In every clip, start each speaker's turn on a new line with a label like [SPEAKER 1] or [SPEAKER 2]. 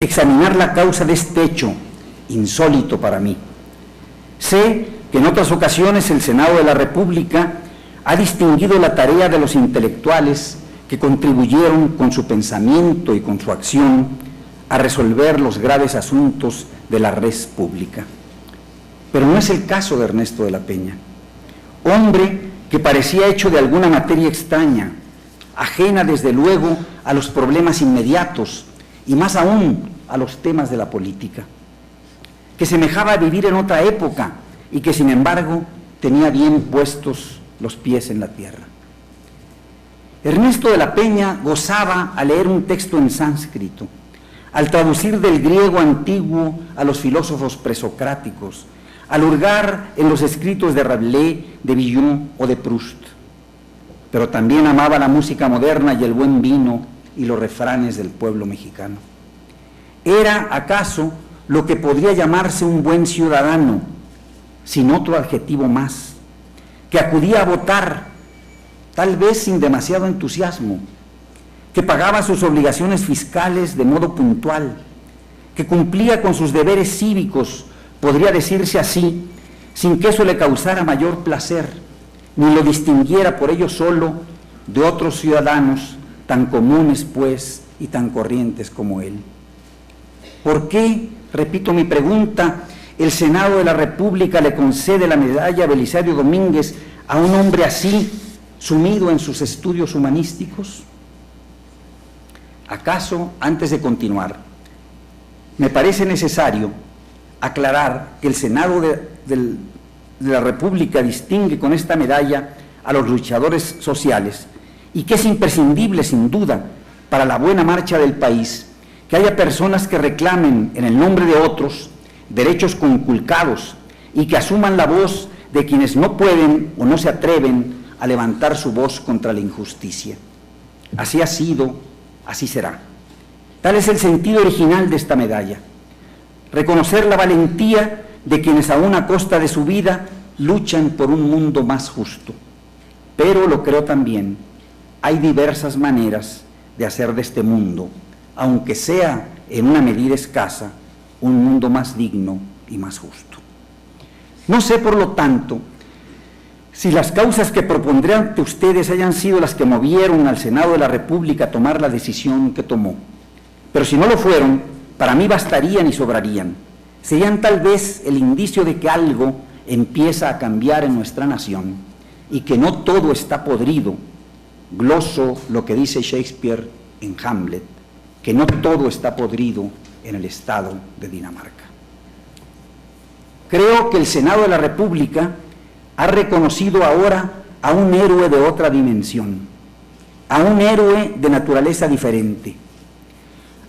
[SPEAKER 1] examinar la causa de este hecho, insólito para mí. Sé que en otras ocasiones el Senado de la República ha distinguido la tarea de los intelectuales que contribuyeron con su pensamiento y con su acción a resolver los graves asuntos de la res pública. Pero no es el caso de Ernesto de la Peña, hombre que parecía hecho de alguna materia extraña, ajena desde luego a los problemas inmediatos y más aún a los temas de la política, que semejaba vivir en otra época y que sin embargo tenía bien puestos los pies en la tierra. Ernesto de la Peña gozaba al leer un texto en sánscrito, al traducir del griego antiguo a los filósofos presocráticos, al hurgar en los escritos de Rabelais, de Villon o de Proust, pero también amaba la música moderna y el buen vino y los refranes del pueblo mexicano. Era, acaso, lo que podría llamarse un buen ciudadano, sin otro adjetivo más, que acudía a votar, tal vez sin demasiado entusiasmo, que pagaba sus obligaciones fiscales de modo puntual, que cumplía con sus deberes cívicos, podría decirse así, sin que eso le causara mayor placer, ni lo distinguiera por ello solo de otros ciudadanos tan comunes, pues, y tan corrientes como él. ¿Por qué, repito mi pregunta, el Senado de la República le concede la medalla Belisario Domínguez a un hombre así, sumido en sus estudios humanísticos? ¿Acaso, antes de continuar, me parece necesario aclarar que el Senado de la República distingue con esta medalla a los luchadores sociales y que es imprescindible, sin duda, para la buena marcha del país, que haya personas que reclamen en el nombre de otros derechos conculcados y que asuman la voz de quienes no pueden o no se atreven a levantar su voz contra la injusticia? Así ha sido, así será. Tal es el sentido original de esta medalla: reconocer la valentía de quienes aún a costa de su vida luchan por un mundo más justo. Pero lo creo también, hay diversas maneras de hacer de este mundo, aunque sea en una medida escasa, un mundo más digno y más justo. No sé, por lo tanto, si las causas que propondré ante ustedes hayan sido las que movieron al Senado de la República a tomar la decisión que tomó, pero si no lo fueron, para mí bastarían y sobrarían. Serían tal vez el indicio de que algo empieza a cambiar en nuestra nación y que no todo está podrido. Gloso lo que dice Shakespeare en Hamlet, que no todo está podrido en el estado de Dinamarca. Creo que el Senado de la República ha reconocido ahora a un héroe de otra dimensión, a un héroe de naturaleza diferente,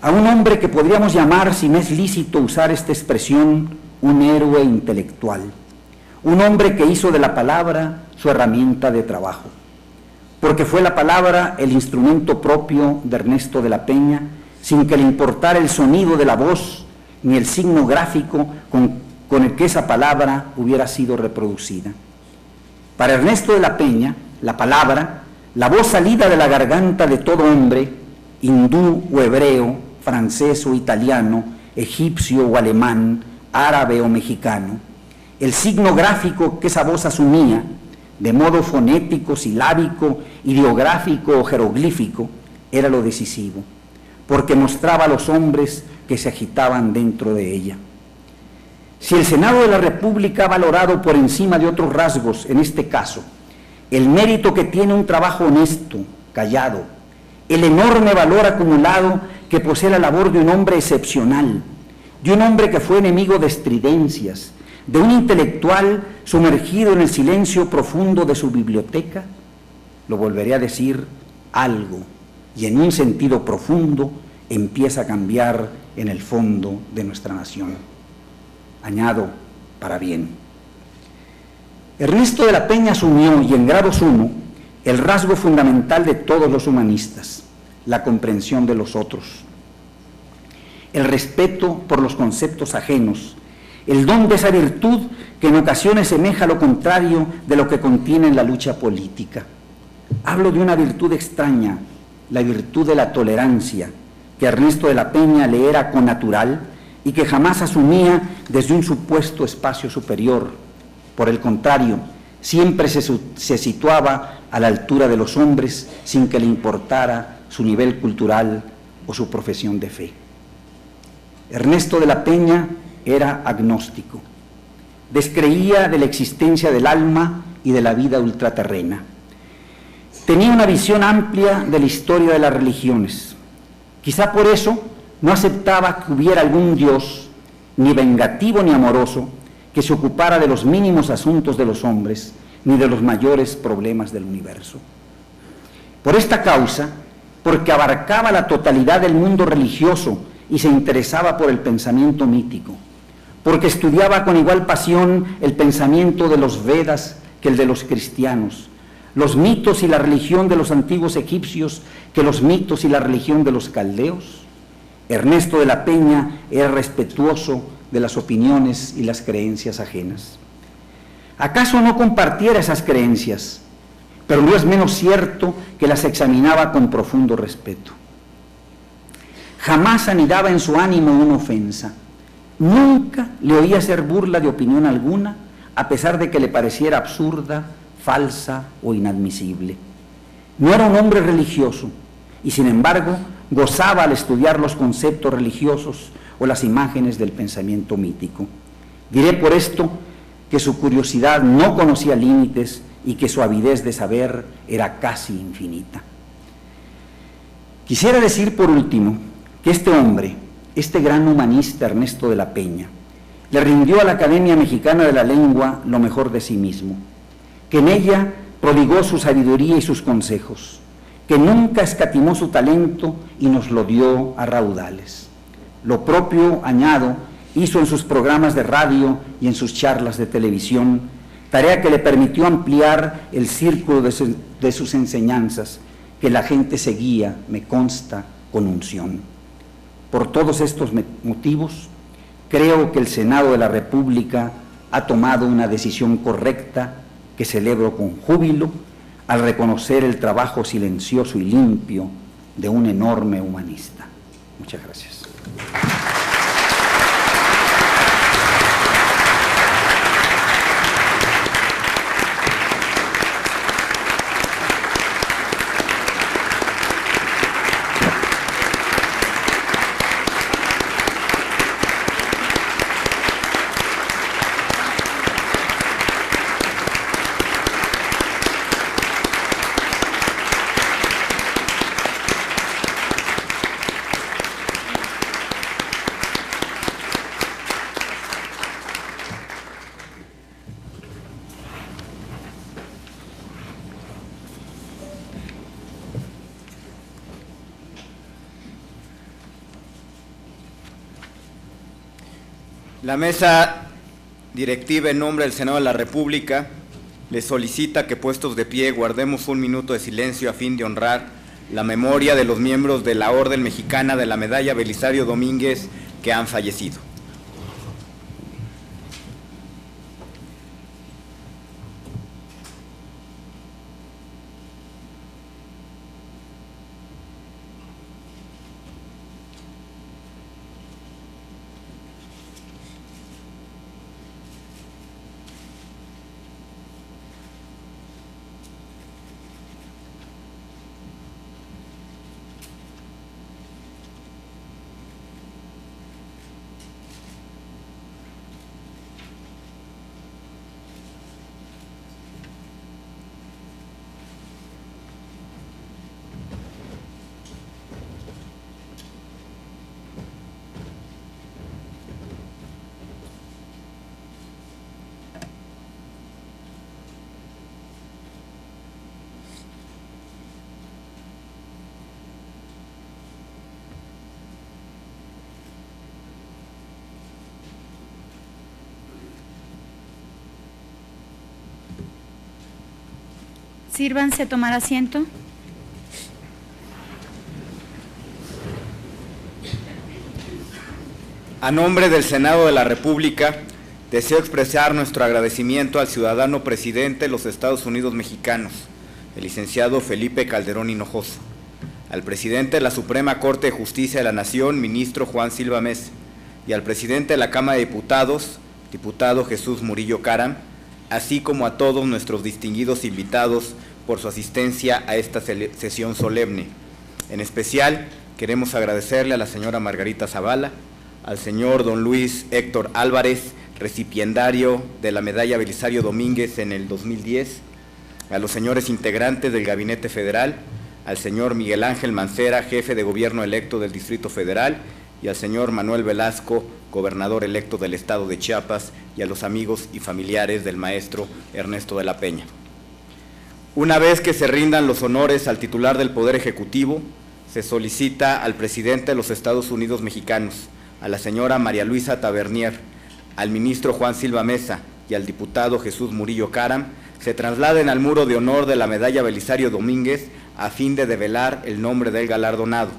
[SPEAKER 1] a un hombre que podríamos llamar, si me es lícito usar esta expresión, un héroe intelectual, un hombre que hizo de la palabra su herramienta de trabajo, porque fue la palabra el instrumento propio de Ernesto de la Peña, sin que le importara el sonido de la voz ni el signo gráfico con el que esa palabra hubiera sido reproducida. Para Ernesto de la Peña, la palabra, la voz salida de la garganta de todo hombre, hindú o hebreo, francés o italiano, egipcio o alemán, árabe o mexicano, el signo gráfico que esa voz asumía, de modo fonético, silábico, ideográfico o jeroglífico, era lo decisivo, porque mostraba a los hombres que se agitaban dentro de ella. Si el Senado de la República ha valorado por encima de otros rasgos, en este caso, el mérito que tiene un trabajo honesto, callado, el enorme valor acumulado que posee la labor de un hombre excepcional, de un hombre que fue enemigo de estridencias, de un intelectual sumergido en el silencio profundo de su biblioteca, lo volveré a decir, algo, y en un sentido profundo, empieza a cambiar en el fondo de nuestra nación. Añado, para bien. Ernesto de la Peña asumió, y en grado sumo, el rasgo fundamental de todos los humanistas, la comprensión de los otros, el respeto por los conceptos ajenos, el don de esa virtud que en ocasiones semeja lo contrario de lo que contiene la lucha política. Hablo de una virtud extraña, la virtud de la tolerancia, que Ernesto de la Peña le era connatural y que jamás asumía desde un supuesto espacio superior. Por el contrario, siempre se situaba a la altura de los hombres sin que le importara su nivel cultural o su profesión de fe. Ernesto de la Peña era agnóstico, descreía de la existencia del alma y de la vida ultraterrena. Tenía una visión amplia de la historia de las religiones. Quizá por eso no aceptaba que hubiera algún Dios, ni vengativo ni amoroso, que se ocupara de los mínimos asuntos de los hombres, ni de los mayores problemas del universo. Por esta causa, porque abarcaba la totalidad del mundo religioso y se interesaba por el pensamiento mítico, porque estudiaba con igual pasión el pensamiento de los Vedas que el de los cristianos, los mitos y la religión de los antiguos egipcios que los mitos y la religión de los caldeos, Ernesto de la Peña era respetuoso de las opiniones y las creencias ajenas. ¿Acaso no compartiera esas creencias? Pero no es menos cierto que las examinaba con profundo respeto. Jamás anidaba en su ánimo una ofensa. Nunca le oía hacer burla de opinión alguna, a pesar de que le pareciera absurda, falsa o inadmisible. No era un hombre religioso y, sin embargo, gozaba al estudiar los conceptos religiosos o las imágenes del pensamiento mítico. Diré por esto que su curiosidad no conocía límites y que su avidez de saber era casi infinita. Quisiera decir por último que este hombre, este gran humanista Ernesto de la Peña, le rindió a la Academia Mexicana de la Lengua lo mejor de sí mismo, que en ella prodigó su sabiduría y sus consejos, que nunca escatimó su talento y nos lo dio a raudales. Lo propio, añado, hizo en sus programas de radio y en sus charlas de televisión, tarea que le permitió ampliar el círculo de sus enseñanzas, que la gente seguía, me consta, con unción. Por todos estos motivos, creo que el Senado de la República ha tomado una decisión correcta que celebro con júbilo al reconocer el trabajo silencioso y limpio de un enorme humanista. Muchas gracias.
[SPEAKER 2] La mesa directiva, en nombre del Senado de la República, le solicita que, puestos de pie, guardemos un minuto de silencio a fin de honrar la memoria de los miembros de la Orden Mexicana de la Medalla Belisario Domínguez que han fallecido.
[SPEAKER 3] Sírvanse a tomar asiento.
[SPEAKER 2] A nombre del Senado de la República, deseo expresar nuestro agradecimiento al ciudadano presidente de los Estados Unidos mexicanos, el licenciado Felipe Calderón Hinojosa, al presidente de la Suprema Corte de Justicia de la Nación, ministro Juan Silva Mesa, y al presidente de la Cámara de Diputados, diputado Jesús Murillo Caram, así como a todos nuestros distinguidos invitados por su asistencia a esta sesión solemne. En especial, queremos agradecerle a la señora Margarita Zavala, al señor don Luis Héctor Álvarez, recipiendario de la Medalla Belisario Domínguez en el 2010, a los señores integrantes del Gabinete Federal, al señor Miguel Ángel Mancera, jefe de gobierno electo del Distrito Federal, y al señor Manuel Velasco, gobernador electo del Estado de Chiapas, y a los amigos y familiares del maestro Ernesto de la Peña. Una vez que se rindan los honores al titular del Poder Ejecutivo, se solicita al presidente de los Estados Unidos mexicanos, a la señora María Luisa Tavernier, al ministro Juan Silva Mesa y al diputado Jesús Murillo Caram, se trasladen al muro de honor de la Medalla Belisario Domínguez a fin de develar el nombre del galardonado.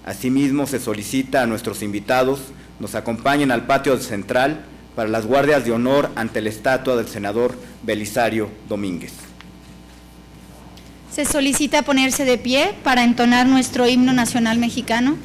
[SPEAKER 2] Asimismo, se solicita a nuestros invitados nos acompañen al patio central para las guardias de honor ante la estatua del senador Belisario Domínguez.
[SPEAKER 3] Se solicita ponerse de pie para entonar nuestro himno nacional mexicano.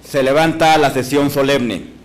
[SPEAKER 2] Se levanta la sesión solemne.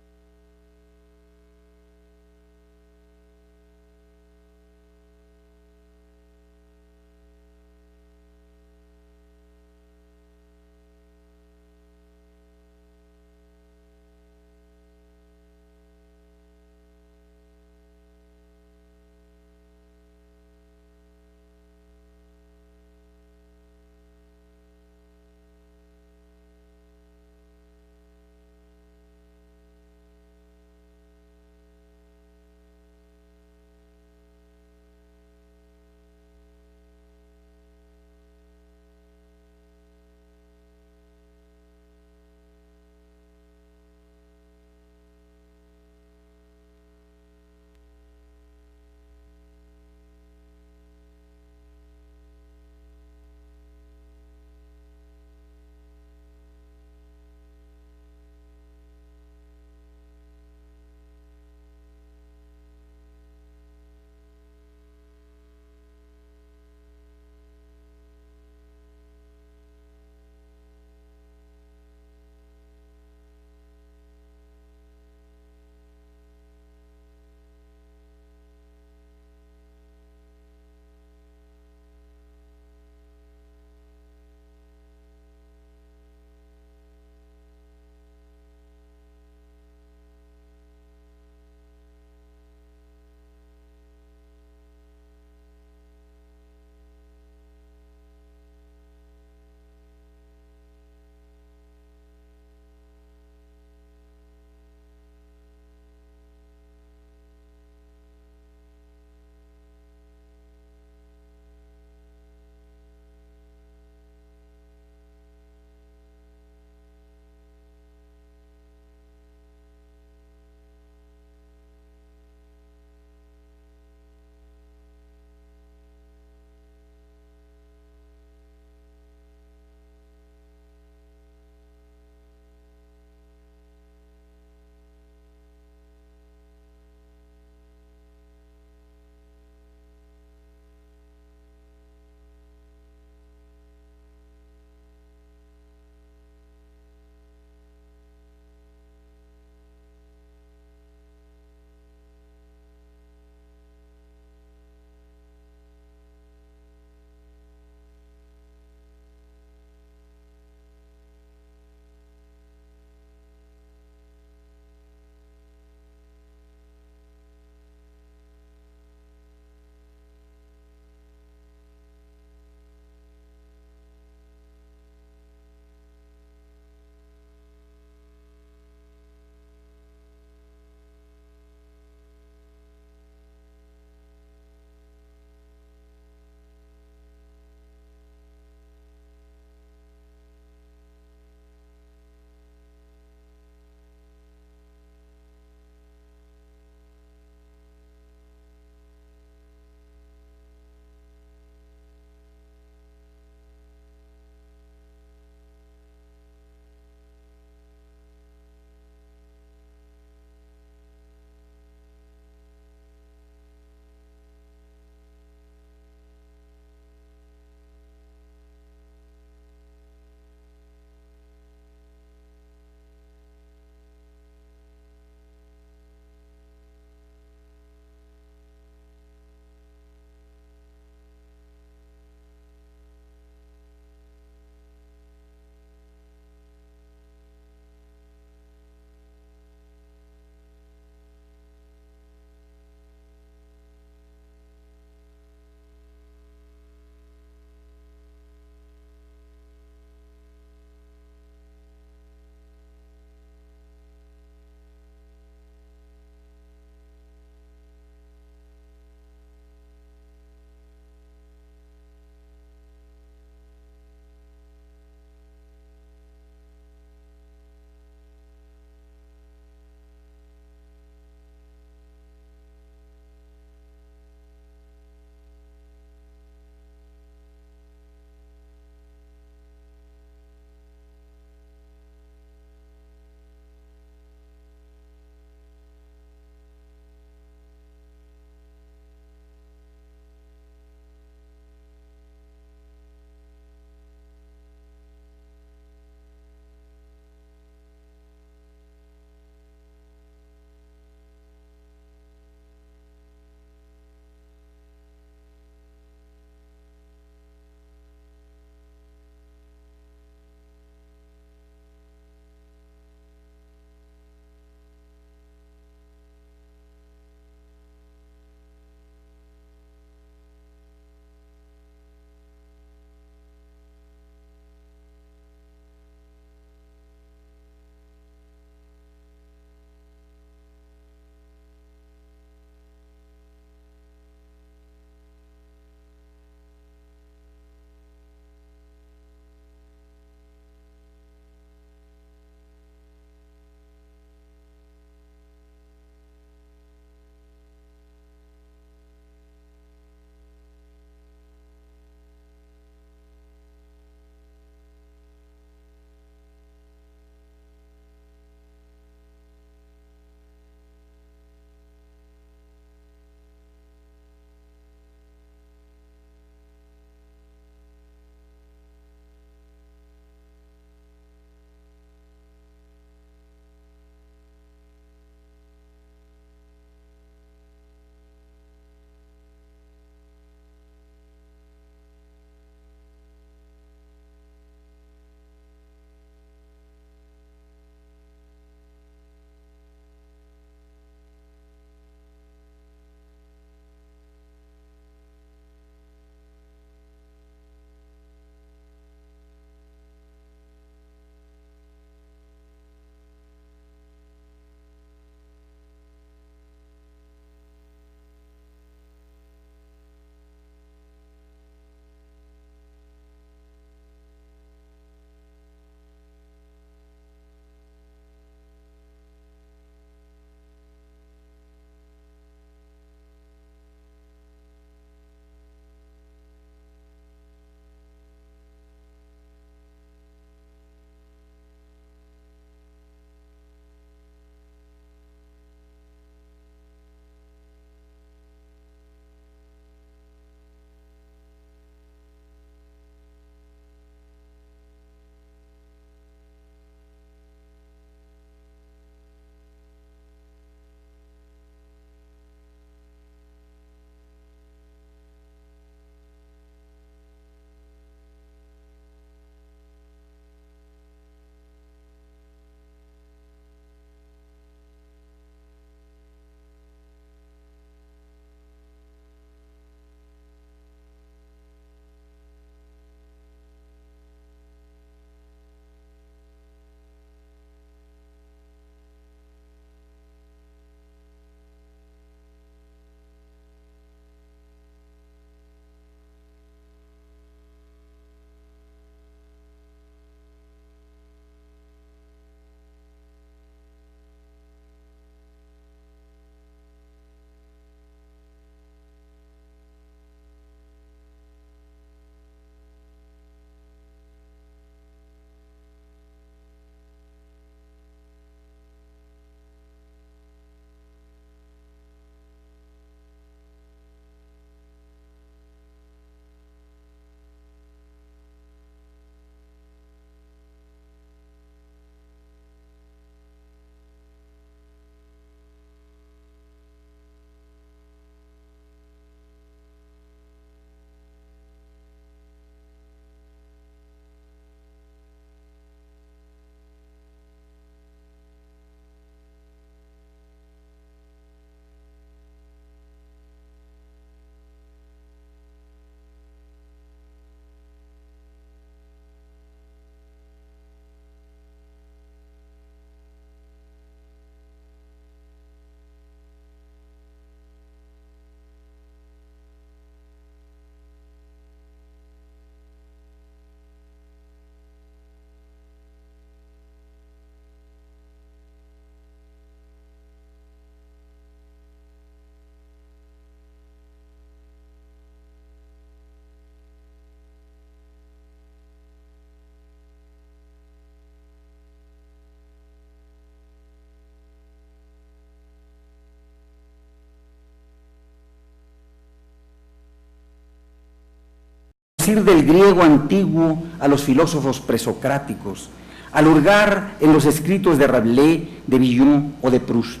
[SPEAKER 1] del griego antiguo a los filósofos presocráticos, al hurgar en los escritos de Rabelais, de Villon o de Proust.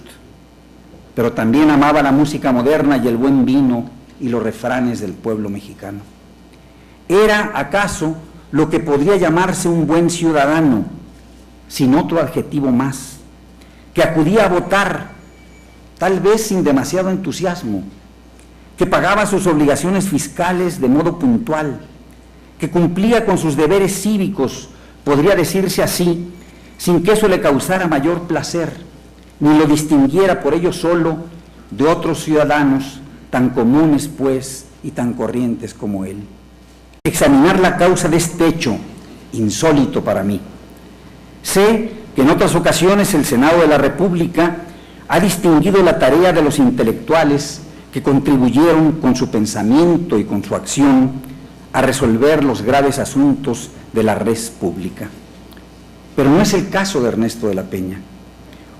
[SPEAKER 1] Pero también amaba la música moderna y el buen vino y los refranes del pueblo mexicano. Era, acaso, lo que podría llamarse un buen ciudadano, sin otro adjetivo más, que acudía a votar, tal vez sin demasiado entusiasmo, que pagaba sus obligaciones fiscales de modo puntual, que cumplía con sus deberes cívicos, podría decirse así, sin que eso le causara mayor placer, ni lo distinguiera por ello solo de otros ciudadanos tan comunes, pues, y tan corrientes como él. Examinar la causa de este hecho, insólito para mí. Sé que en otras ocasiones el Senado de la República ha distinguido la tarea de los intelectuales que contribuyeron con su pensamiento y con su acción a resolver los graves asuntos de la res pública. Pero no es el caso de Ernesto de la Peña,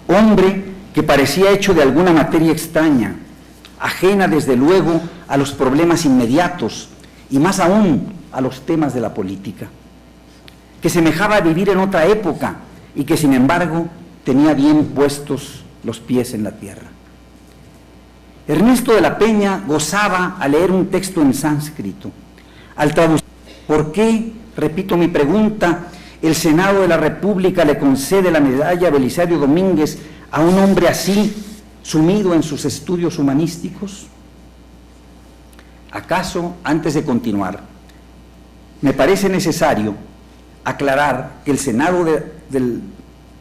[SPEAKER 1] hombre que parecía hecho de alguna materia extraña, ajena desde luego a los problemas inmediatos y más aún a los temas de la política, que semejaba vivir en otra época y que sin embargo tenía bien puestos los pies en la tierra. Ernesto de la Peña gozaba al leer un texto en sánscrito, al traducir. ¿Por qué, repito mi pregunta, el Senado de la República le concede la medalla Belisario Domínguez a un hombre así, sumido en sus estudios humanísticos? ¿Acaso, antes de continuar, me parece necesario aclarar que el Senado de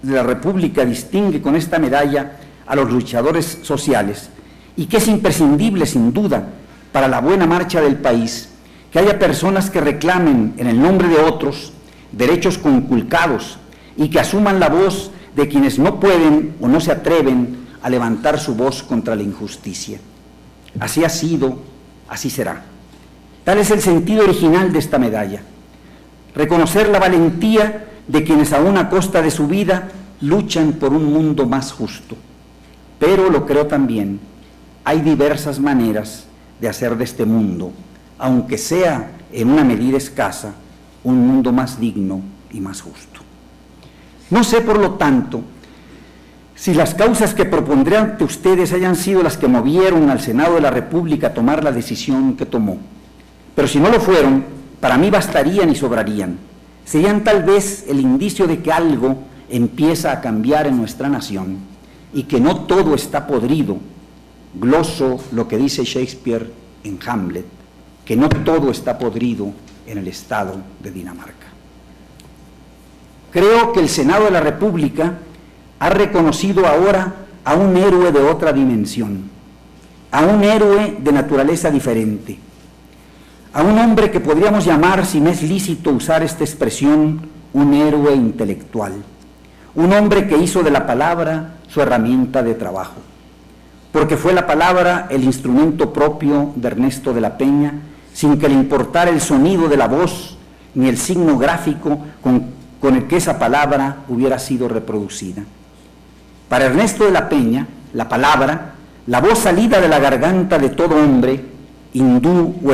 [SPEAKER 1] la República distingue con esta medalla a los luchadores sociales y que es imprescindible, sin duda, para la buena marcha del país, que haya personas que reclamen en el nombre de otros derechos conculcados y que asuman la voz de quienes no pueden o no se atreven a levantar su voz contra la injusticia. Así ha sido, así será. Tal es el sentido original de esta medalla. Reconocer la valentía de quienes aún a costa de su vida luchan por un mundo más justo. Pero lo creo también, hay diversas maneras de hacer de este mundo, aunque sea en una medida escasa, un mundo más digno y más justo. No sé, por lo tanto, si las causas que propondré ante ustedes hayan sido las que movieron al Senado de la República a tomar la decisión que tomó. Pero si no lo fueron, para mí bastarían y sobrarían. Serían tal vez el indicio de que algo empieza a cambiar en nuestra nación y que no todo está podrido. Gloso lo que dice Shakespeare en Hamlet, que no todo está podrido en el estado de Dinamarca. Creo que el Senado de la República ha reconocido ahora a un héroe de otra dimensión, a un héroe de naturaleza diferente, a un hombre que podríamos llamar, si me es lícito usar esta expresión, un héroe intelectual, un hombre que hizo de la palabra su herramienta de trabajo, porque fue la palabra el instrumento propio de Ernesto de la Peña, sin que le importara el sonido de la voz ni el signo gráfico con el que esa palabra hubiera sido reproducida. Para Ernesto de la Peña, la palabra, la voz salida de la garganta de todo hombre, hindú o